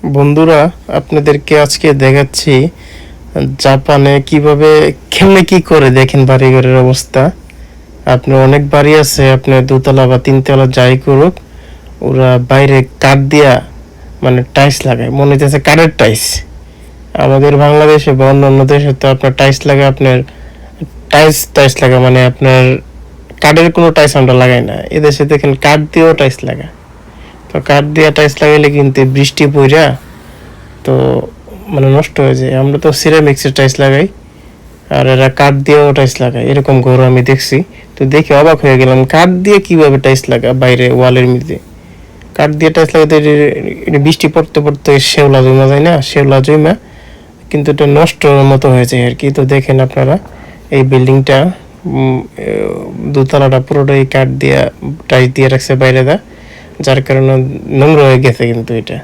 বন্ধুরা, আপনাদেরকে আজকে দেখাচ্ছি জাপানে কিভাবে কেমনে কি করে দেখেন বাড়িঘরের অবস্থা। আপনার অনেক বাড়ি আছে, আপনার দোতলা বা তিনতলা যাই করুক, ওরা বাইরে কাঠ দিয়া মানে টাইলস লাগায়, মনে হইতেছে কাঠের টাইলস। আমাদের বাংলাদেশে বা অন্যান্য দেশে তো আপনার টাইলস লাগে, আপনার টাইলস লাগা মানে আপনার কাঠের কোনো টাইলস আমরা লাগাই না। এদেশে দেখেন কাঠ দিয়েও টাইলস লাগা। তো কাঠ দিয়ে টাইলস লাগাইলে কিন্তু বৃষ্টি পইরা তো মানে নষ্ট হয়ে যায়। আমরা তো সিরামিক্সের টাইলস লাগাই, আর এরা কাঠ দিয়েও টাইলস লাগায়। এরকম ঘর আমি দেখছি, তো দেখে অবাক হয়ে গেলাম কাঠ দিয়ে কিভাবে টাইলস লাগা বাইরে ওয়ালের মধ্যে। কাঠ দিয়ে টাইলস লাগাতে বৃষ্টি পড়তে পড়তে শেওলা জমা যায় না, শেওলা জমা কিন্তু এটা নষ্টর মতো হয়ে যায় আর কি। তো দেখেন আপনারা এই বিল্ডিংটা দোতলাটা পুরোটাই কাঠ দিয়ে টাইলস দিয়ে রাখছে বাইরে দা, যার কারণে নোংরা হয়ে গেছে কিন্তু এটা।